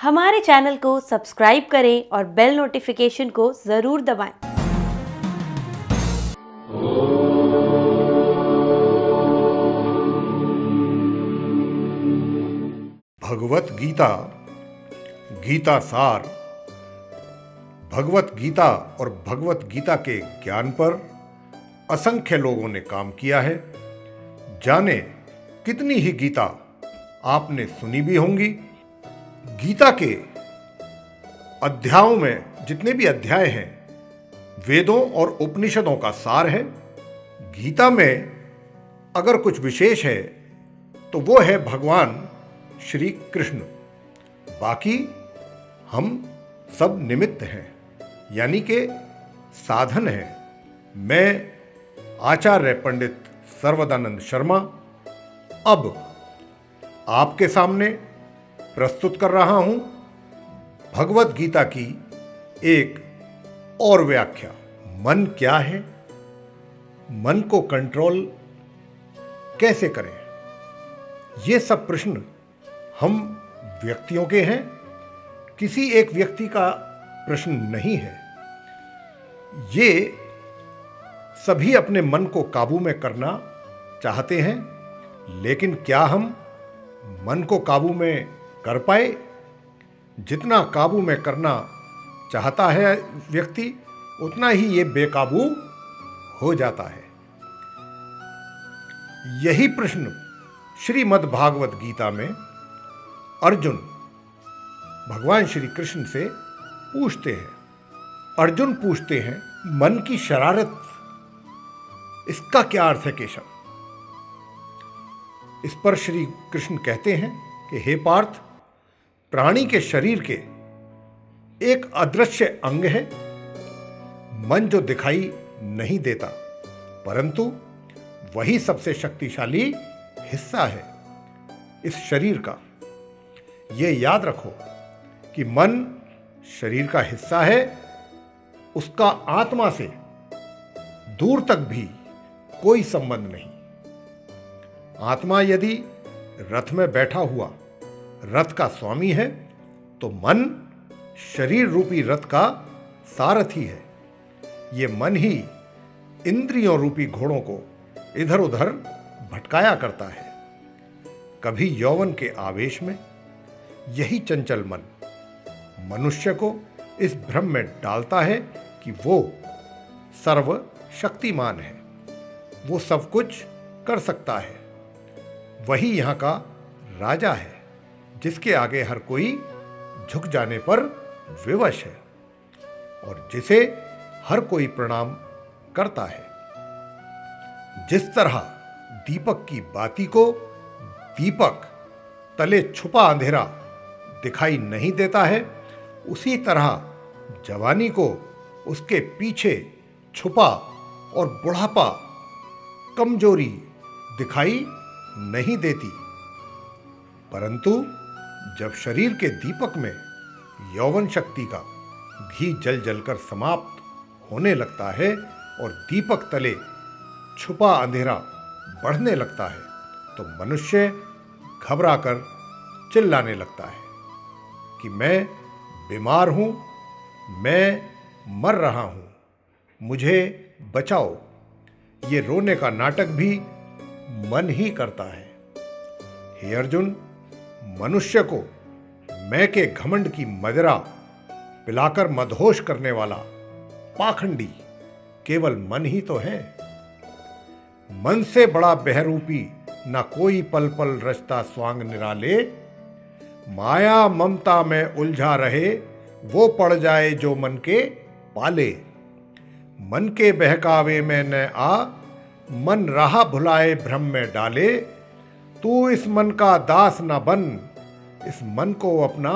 हमारे चैनल को सब्सक्राइब करें और बेल नोटिफिकेशन को ज़रूर दबाएं। भगवत गीता, गीता सार। भगवत गीता और भगवत गीता के ज्ञान पर असंख्य लोगों ने काम किया है। जाने कितनी ही गीता आपने सुनी भी होंगी। गीता के अध्यायों में जितने भी अध्याय हैं, वेदों और उपनिषदों का सार है। गीता में अगर कुछ विशेष है तो वो है भगवान श्री कृष्ण। बाकी हम सब निमित्त हैं, यानी के साधन हैं। मैं आचार्य पंडित सर्वदानंद शर्मा अब आपके सामने प्रस्तुत कर रहा हूं भगवत गीता की एक और व्याख्या। मन क्या है, मन को कंट्रोल कैसे करें, ये सब प्रश्न हम व्यक्तियों के हैं, किसी एक व्यक्ति का प्रश्न नहीं है। ये सभी अपने मन को काबू में करना चाहते हैं, लेकिन क्या हम मन को काबू में कर पाए? जितना काबू में करना चाहता है व्यक्ति, उतना ही ये बेकाबू हो जाता है। यही प्रश्न श्रीमद् भागवत गीता में अर्जुन भगवान श्री कृष्ण से पूछते हैं। अर्जुन पूछते हैं, मन की शरारत, इसका क्या अर्थ है केशव? इस पर श्री कृष्ण कहते हैं कि हे पार्थ, प्राणी के शरीर के एक अदृश्य अंग है, मन जो दिखाई नहीं देता, परंतु वही सबसे शक्तिशाली हिस्सा है इस शरीर का। ये याद रखो कि मन शरीर का हिस्सा है, उसका आत्मा से दूर तक भी कोई संबंध नहीं। आत्मा यदि रथ में बैठा हुआ रथ का स्वामी है, तो मन शरीर रूपी रथ का सारथी है। ये मन ही इंद्रियों रूपी घोड़ों को इधर उधर भटकाया करता है। कभी यौवन के आवेश में यही चंचल मन मनुष्य को इस भ्रम में डालता है कि वो सर्वशक्तिमान है, वो सब कुछ कर सकता है, वही यहाँ का राजा है, जिसके आगे हर कोई झुक जाने पर विवश है और जिसे हर कोई प्रणाम करता है। जिस तरह दीपक की बाती को दीपक तले छुपा अंधेरा दिखाई नहीं देता है, उसी तरह जवानी को उसके पीछे छुपा और बुढ़ापा, कमजोरी दिखाई नहीं देती। परंतु जब शरीर के दीपक में यौवन शक्ति का घी जल जलकर समाप्त होने लगता है और दीपक तले छुपा अंधेरा बढ़ने लगता है, तो मनुष्य घबराकर चिल्लाने लगता है कि मैं बीमार हूं, मैं मर रहा हूं, मुझे बचाओ। ये रोने का नाटक भी मन ही करता है। हे अर्जुन, मनुष्य को मैं के घमंड की मदिरा पिलाकर मदहोश करने वाला पाखंडी केवल मन ही तो है। मन से बड़ा बहरूपी न कोई पल पल रचता स्वांग निराले, माया ममता में उलझा रहे वो पड़ जाए जो मन के पाले। मन के बहकावे में न आ, मन राह भुलाए भ्रम में डाले। तू इस मन का दास न बन, इस मन को अपना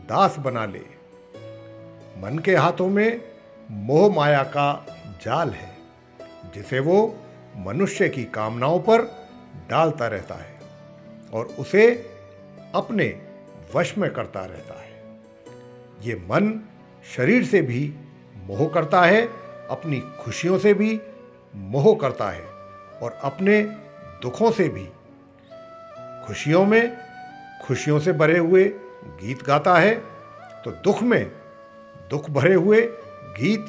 दास बना ले। मन के हाथों में मोह माया का जाल है, जिसे वो मनुष्य की कामनाओं पर डालता रहता है और उसे अपने वश में करता रहता है। ये मन शरीर से भी मोह करता है, अपनी खुशियों से भी मोह करता है और अपने दुखों से भी। खुशियों में खुशियों से भरे हुए गीत गाता है तो दुख में दुख भरे हुए गीत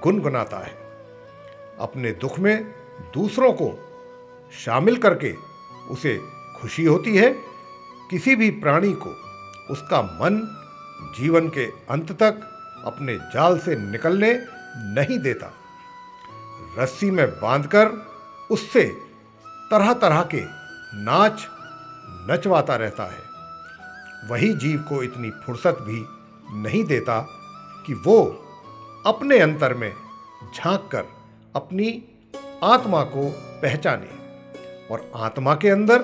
गुनगुनाता है। अपने दुख में दूसरों को शामिल करके उसे खुशी होती है। किसी भी प्राणी को उसका मन जीवन के अंत तक अपने जाल से निकलने नहीं देता। रस्सी में बांधकर उससे तरह तरह के नाच नचवाता रहता है। वही जीव को इतनी फुर्सत भी नहीं देता कि वो अपने अंतर में झांककर अपनी आत्मा को पहचाने और आत्मा के अंदर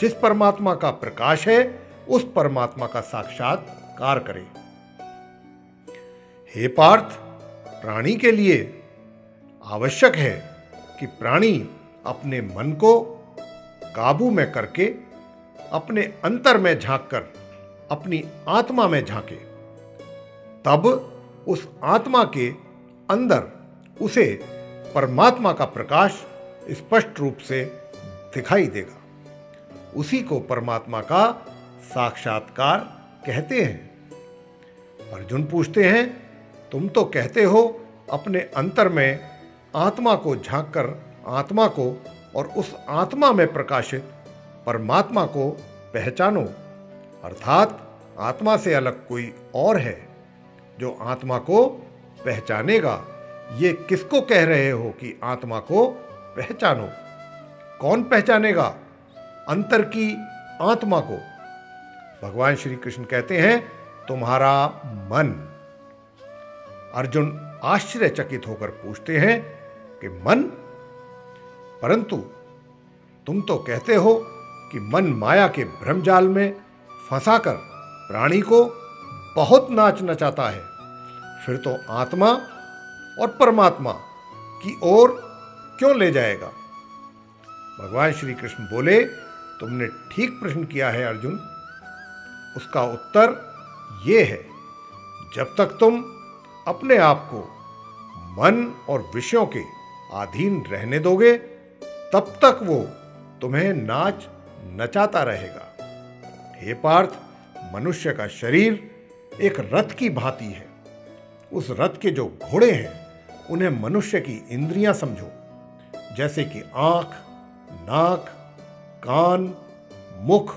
जिस परमात्मा का प्रकाश है उस परमात्मा का साक्षात्कार करे। हे पार्थ, प्राणी के लिए आवश्यक है कि प्राणी अपने मन को काबू में करके अपने अंतर में झांककर अपनी आत्मा में झांके। तब उस आत्मा के अंदर उसे परमात्मा का प्रकाश स्पष्ट रूप से दिखाई देगा। उसी को परमात्मा का साक्षात्कार कहते हैं। अर्जुन पूछते हैं, तुम तो कहते हो अपने अंतर में आत्मा को झांककर आत्मा को और उस आत्मा में प्रकाशित परमात्मा को पहचानो, अर्थात आत्मा से अलग कोई और है जो आत्मा को पहचानेगा। ये किसको कह रहे हो कि आत्मा को पहचानो? कौन पहचानेगा अंतर की आत्मा को? भगवान श्री कृष्ण कहते हैं, तुम्हारा मन। अर्जुन आश्चर्यचकित होकर पूछते हैं कि मन? परंतु तुम तो कहते हो कि मन माया के भ्रमजाल में फंसाकर प्राणी को बहुत नाच नचाता है। फिर तो आत्मा और परमात्मा की ओर क्यों ले जाएगा? भगवान श्री कृष्ण बोले, तुमने ठीक प्रश्न किया है अर्जुन। उसका उत्तर ये है, जब तक तुम अपने आप को मन और विषयों के अधीन रहने दोगे तब तक वो तुम्हें नाच नचाता रहेगा। हे पार्थ, मनुष्य का शरीर एक रथ की भांति है। उस रथ के जो घोड़े हैं उन्हें मनुष्य की इंद्रियां समझो, जैसे कि आंख, नाक, कान, मुख,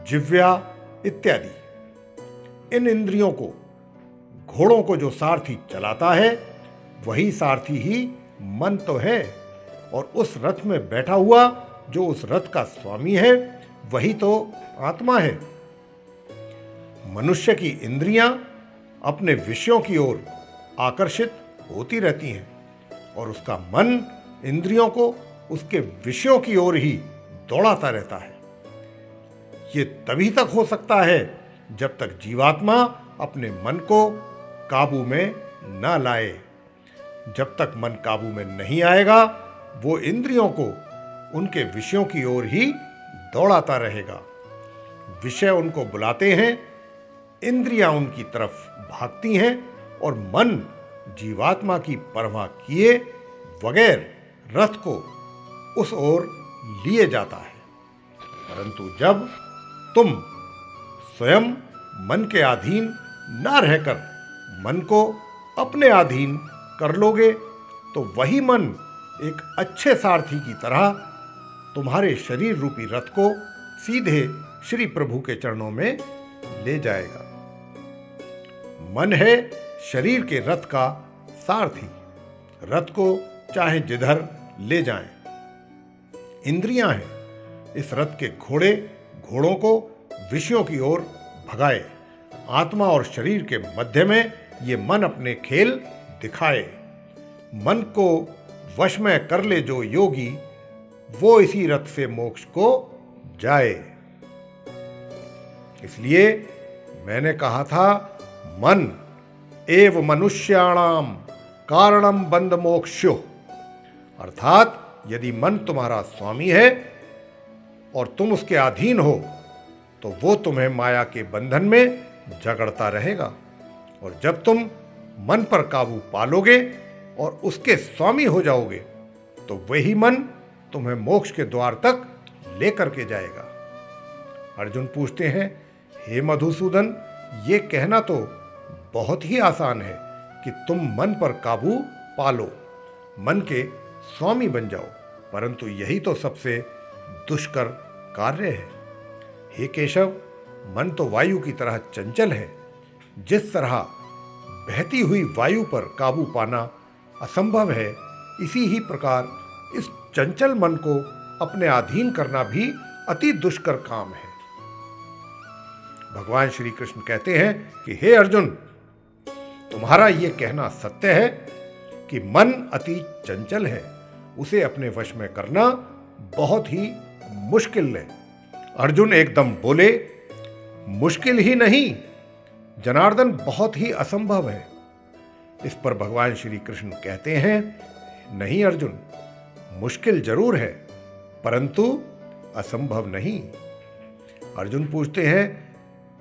जिह्वा इत्यादि। इन इंद्रियों को, घोड़ों को जो सारथी चलाता है वही सारथी ही मन तो है, और उस रथ में बैठा हुआ जो उस रथ का स्वामी है वही तो आत्मा है। मनुष्य की इंद्रियां अपने विषयों की ओर आकर्षित होती रहती हैं और उसका मन इंद्रियों को उसके विषयों की ओर ही दौड़ाता रहता है। ये तभी तक हो सकता है जब तक जीवात्मा अपने मन को काबू में न लाए। जब तक मन काबू में नहीं आएगा वो इंद्रियों को उनके विषयों की ओर ही दौड़ाता रहेगा। विषय उनको बुलाते हैं, इंद्रियां उनकी तरफ भागती हैं और मन जीवात्मा की परवाह किए बगैर रथ को उस ओर लिए जाता है। परंतु जब तुम स्वयं मन के अधीन न रहकर मन को अपने अधीन कर लोगे तो वही मन एक अच्छे सारथी की तरह तुम्हारे शरीर रूपी रथ को सीधे श्री प्रभु के चरणों में ले जाएगा। मन है शरीर के रथ का सारथी, रथ को चाहे जिधर ले जाएं। इंद्रियां हैं इस रथ के घोड़े, घोड़ों को विषयों की ओर भगाए। आत्मा और शरीर के मध्य में ये मन अपने खेल दिखाए। मन को वश में कर ले जो योगी, वो इसी रथ से मोक्ष को जाए। इसलिए मैंने कहा था, मन एव मनुष्याणाम कारणम बंध मोक्षो, अर्थात यदि मन तुम्हारा स्वामी है और तुम उसके अधीन हो तो वो तुम्हें माया के बंधन में जकड़ता रहेगा। और जब तुम मन पर काबू पालोगे और उसके स्वामी हो जाओगे तो वही मन तुम्हें मोक्ष के द्वार तक लेकर के जाएगा। अर्जुन पूछते हैं, हे मधुसूदन, ये कहना तो बहुत ही आसान है कि तुम मन पर काबू पालो, मन के स्वामी बन जाओ, परंतु यही तो सबसे दुष्कर कार्य है। हे केशव, मन तो वायु की तरह चंचल है। जिस तरह बहती हुई वायु पर काबू पाना असंभव है, इसी ही प्रकार इस चंचल मन को अपने अधीन करना भी अति दुष्कर काम है। भगवान श्री कृष्ण कहते हैं कि हे अर्जुन, तुम्हारा यह कहना सत्य है कि मन अति चंचल है, उसे अपने वश में करना बहुत ही मुश्किल है। अर्जुन एकदम बोले, मुश्किल ही नहीं जनार्दन, बहुत ही असंभव है। इस पर भगवान श्री कृष्ण कहते हैं, नहीं अर्जुन, मुश्किल जरूर है परंतु असंभव नहीं। अर्जुन पूछते हैं,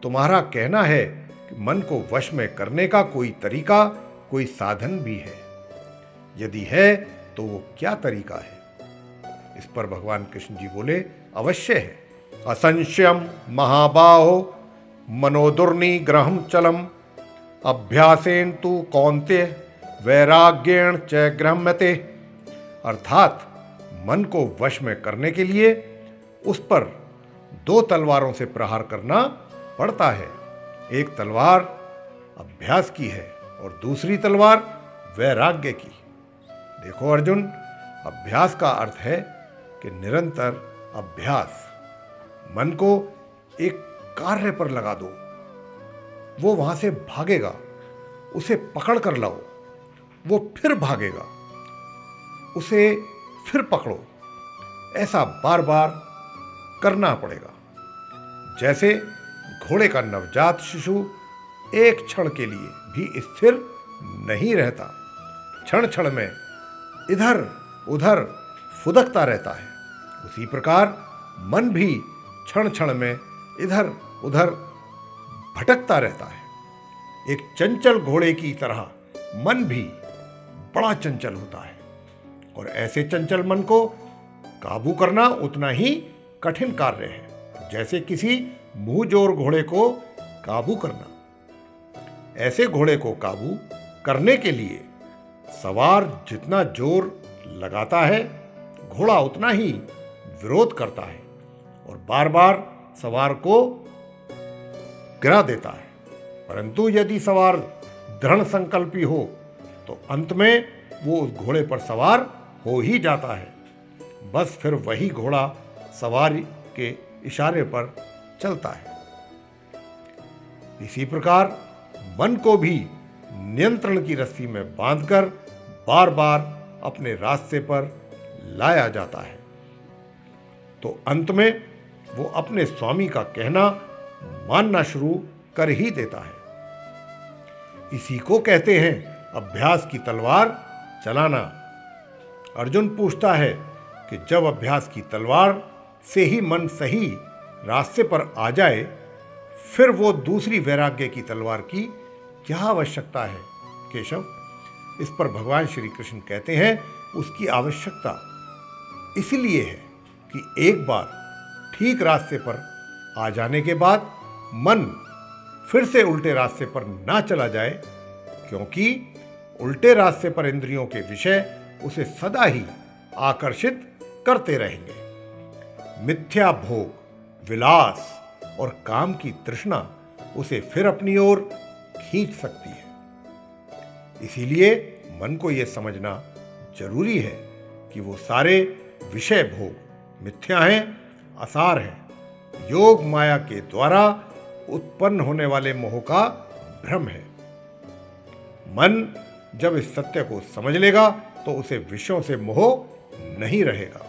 तुम्हारा कहना है कि मन को वश में करने का कोई तरीका, कोई साधन भी है? यदि है तो वो क्या तरीका है? इस पर भगवान कृष्ण जी बोले, अवश्य है। असंशयम महाबाहो मनोदुर्निग्रहं चलम अभ्यासेन तु कौन्तेय वैराग्येण च गृह्यते। अर्थात मन को वश में करने के लिए उस पर 2 तलवारों से प्रहार करना पड़ता है। एक तलवार अभ्यास की है और दूसरी तलवार वैराग्य की। देखो अर्जुन, अभ्यास का अर्थ है कि निरंतर अभ्यास। मन को एक कार्य पर लगा दो, वो वहां से भागेगा, उसे पकड़ कर लाओ, वो फिर भागेगा, उसे फिर पकड़ो। ऐसा बार बार करना पड़ेगा। जैसे घोड़े का नवजात शिशु एक क्षण के लिए भी स्थिर नहीं रहता, क्षण क्षण में इधर उधर फुदकता रहता है, उसी प्रकार मन भी क्षण क्षण में इधर उधर भटकता रहता है। एक चंचल घोड़े की तरह मन भी बड़ा चंचल होता है, और ऐसे चंचल मन को काबू करना उतना ही कठिन कार्य है जैसे किसी मुंहजोर घोड़े को काबू करना। ऐसे घोड़े को काबू करने के लिए सवार जितना जोर लगाता है, घोड़ा उतना ही विरोध करता है और बार बार सवार को गिरा देता है। परंतु यदि सवार दृढ़ संकल्पी हो तो अंत में वो उस घोड़े पर सवार हो ही जाता है। बस फिर वही घोड़ा सवारी के इशारे पर चलता है। इसी प्रकार मन को भी नियंत्रण की रस्सी में बांधकर बार बार अपने रास्ते पर लाया जाता है, तो अंत में वो अपने स्वामी का कहना मानना शुरू कर ही देता है। इसी को कहते हैं अभ्यास की तलवार चलाना। अर्जुन पूछता है कि जब अभ्यास की तलवार से ही मन सही रास्ते पर आ जाए, फिर वो दूसरी वैराग्य की तलवार की क्या आवश्यकता है केशव? इस पर भगवान श्री कृष्ण कहते हैं, उसकी आवश्यकता इसलिए है कि एक बार ठीक रास्ते पर आ जाने के बाद मन फिर से उल्टे रास्ते पर ना चला जाए, क्योंकि उल्टे रास्ते पर इंद्रियों के विषय उसे सदा ही आकर्षित करते रहेंगे। मिथ्या भोग, विलास और काम की तृष्णा उसे फिर अपनी ओर खींच सकती है। इसीलिए मन को यह समझना जरूरी है कि वो सारे विषय भोग मिथ्या हैं, असार हैं, योग माया के द्वारा उत्पन्न होने वाले मोह का भ्रम है। मन जब इस सत्य को समझ लेगा तो उसे विषयों से मोह नहीं रहेगा,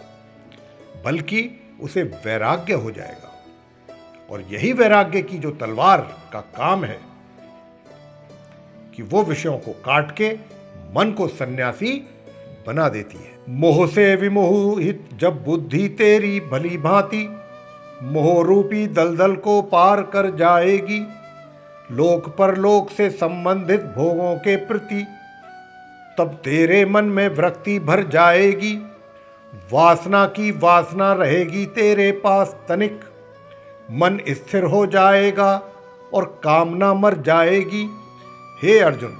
बल्कि उसे वैराग्य हो जाएगा। और यही वैराग्य की जो तलवार का काम है कि वो विषयों को काट के मन को सन्यासी बना देती है। मोह से विमोहित जब बुद्धि तेरी भली भांति मोह रूपी दलदल को पार कर जाएगी, लोक परलोक से संबंधित भोगों के प्रति तब तेरे मन में वृत्ति भर जाएगी। वासना की वासना रहेगी तेरे पास तनिक, मन स्थिर हो जाएगा और कामना मर जाएगी। हे अर्जुन,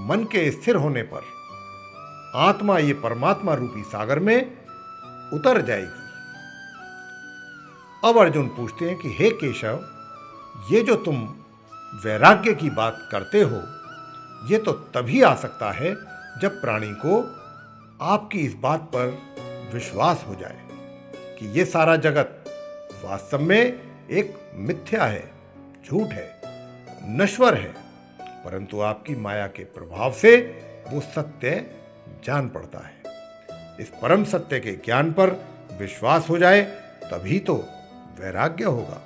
मन के स्थिर होने पर आत्मा ये परमात्मा रूपी सागर में उतर जाएगी। अब अर्जुन पूछते हैं कि हे केशव, ये जो तुम वैराग्य की बात करते हो, ये तो तभी आ सकता है जब प्राणी को आपकी इस बात पर विश्वास हो जाए कि ये सारा जगत वास्तव में एक मिथ्या है, झूठ है, नश्वर है, परंतु आपकी माया के प्रभाव से वो सत्य जान पड़ता है। इस परम सत्य के ज्ञान पर विश्वास हो जाए तभी तो वैराग्य होगा।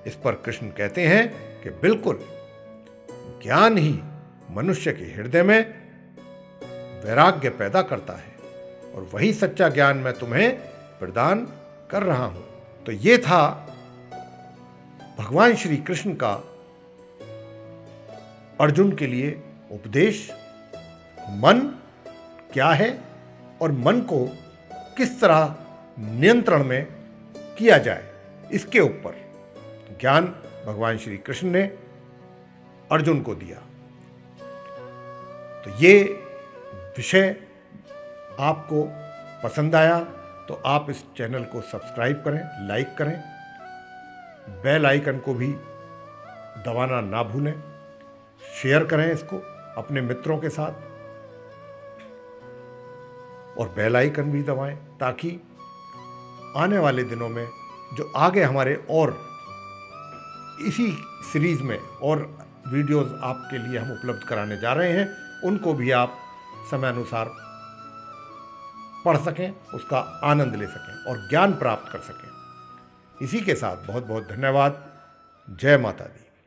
इस पर कृष्ण कहते हैं कि बिल्कुल, ज्ञान ही मनुष्य के हृदय में वैराग्य पैदा करता है और वही सच्चा ज्ञान मैं तुम्हें प्रदान कर रहा हूं। तो ये था भगवान श्री कृष्ण का अर्जुन के लिए उपदेश। मन क्या है और मन को किस तरह नियंत्रण में किया जाए, इसके ऊपर ज्ञान भगवान श्री कृष्ण ने अर्जुन को दिया। तो ये विषय आपको पसंद आया तो आप इस चैनल को सब्सक्राइब करें, लाइक करें, बेल आइकन को भी दबाना ना भूलें, शेयर करें इसको अपने मित्रों के साथ और बेल आइकन भी दबाएं ताकि आने वाले दिनों में जो आगे हमारे और इसी सीरीज में और वीडियोस आपके लिए हम उपलब्ध कराने जा रहे हैं, उनको भी आप समय अनुसार पढ़ सकें, उसका आनंद ले सकें और ज्ञान प्राप्त कर सकें। इसी के साथ बहुत बहुत धन्यवाद। जय माता दी।